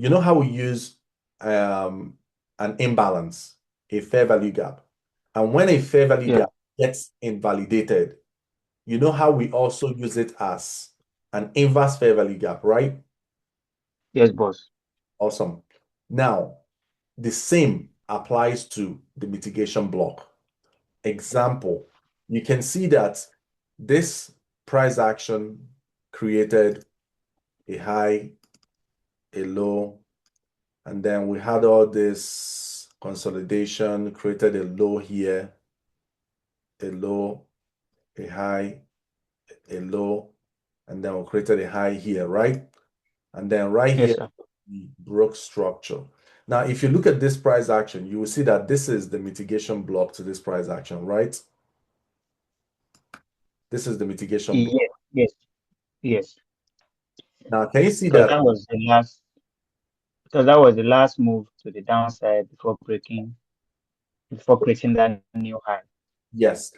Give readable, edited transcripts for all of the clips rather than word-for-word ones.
you know how we use an imbalance, a fair value gap. And when a fair value Yeah. gap gets invalidated, you know how we also use it as an inverse fair value gap, right? Yes, boss. Awesome. Now, the same applies to the mitigation block. Example, you can see that this price action created a high, a low, and then we had all this consolidation, created a low here, a low, a high, a low, and then we created a high here, right? And then right Yes, here, sir. we broke structure. Now, if you look at this price action, you will see that this is the mitigation block to this price action, right? This is the mitigation block. Yes, yes, yes. Now, can you see Because that? that was the last, because that was the last move to the downside before creating that new high. Yes.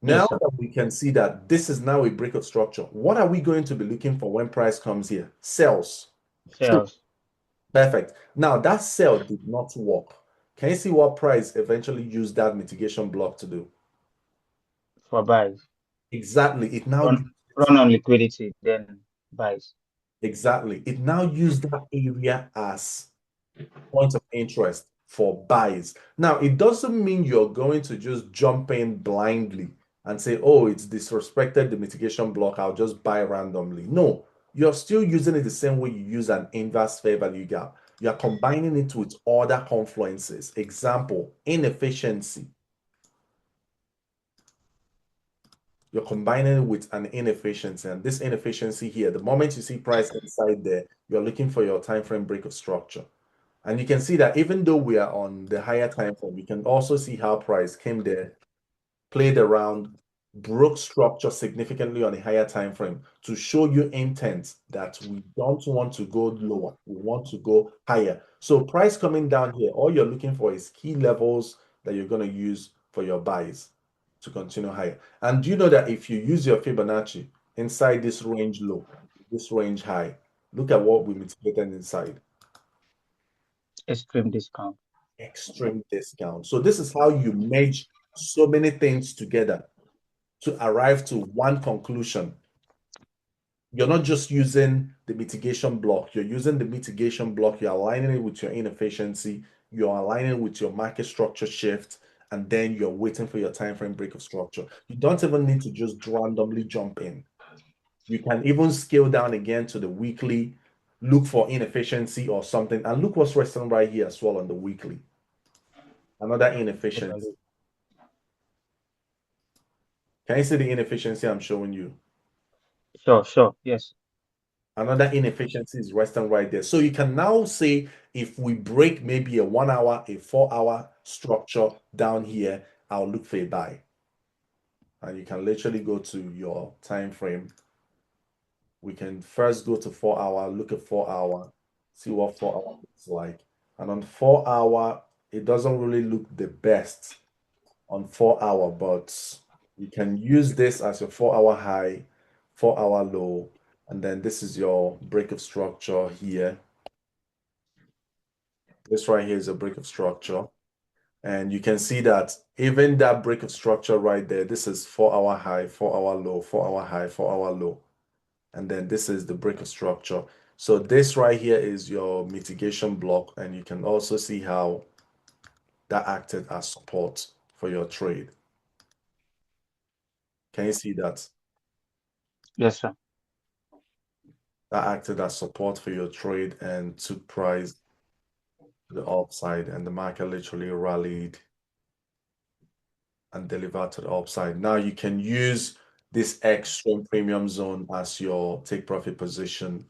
Yes, Now sir. that we can see that this is now a breakout structure, what are we going to be looking for when price comes here? Sells. True. Sales Perfect. Now that sell did not work. Can you see what price eventually used that mitigation block to do? for buys. Exactly. It now Run, used it. run on liquidity, then buys. Exactly. It now used that area as point of interest for buys. Now, it doesn't mean you're going to just jump in blindly and say, oh, it's disrespected the mitigation block, I'll just buy randomly. No, you're still using it the same way you use an inverse fair value gap. You are combining it with other confluences. Example, inefficiency. You're combining it with an inefficiency. And this inefficiency here, the moment you see price inside there, you're looking for your time frame break of structure. And you can see that even though we are on the higher time frame, we can also see how price came there, played around, broke structure significantly on a higher time frame to show you intent that we don't want to go lower. We want to go higher. So price coming down here, all you're looking for is key levels that you're going to use for your buys to continue higher. And do you know that if you use your Fibonacci inside this range low, this range high, look at what we mitigated inside. Extreme discount. Extreme discount. So this is how you merge so many things together to arrive to one conclusion. You're not just using the mitigation block, you're using the mitigation block, you're aligning it with your inefficiency, you're aligning with your market structure shift, and then you're waiting for your time frame break of structure. You don't even need to just randomly jump in. You can even scale down again to the weekly, look for inefficiency or something, and look what's resting right here as well on the weekly. Another inefficiency. Totally. Can you see the inefficiency I'm showing you? Sure, sure. Yes. Another inefficiency is resting right there. So you can now say if we break maybe a 1 hour, a 4 hour structure down here, I'll look for a buy. And you can literally go to your time frame. We can first go to 4 hour, look at 4 hour, see what 4 hour looks like. And on 4 hour, it doesn't really look the best on 4 hour, but you can use this as your 4 hour high, 4 hour low, and then this is your break of structure here. This right here is a break of structure. And you can see that even that break of structure right there, this is 4 hour high, 4 hour low, 4 hour high, 4 hour low. And then this is the break of structure. So this right here is your mitigation block. And you can also see how that acted as support for your trade. Can you see that? Yes, sir. That acted as support for your trade and took price to the upside, and the market literally rallied and delivered to the upside. Now you can use this extreme premium zone as your take profit position.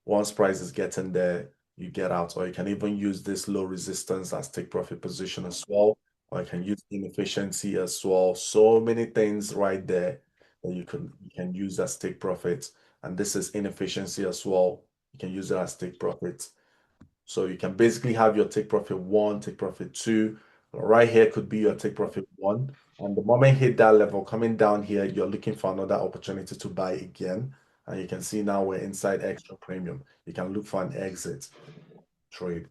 Once price is getting there, you get out, or you can even use this low resistance as take profit position as well, or you can use inefficiency as well. So many things right there that you can use as take profit. And this is inefficiency as well. You can use it as take profit. So you can basically have your take profit one, take profit two. Right here could be your take profit one. And the moment you hit that level, coming down here, you're looking for another opportunity to buy again. And you can see now we're inside extra premium. You can look for an exit. trade.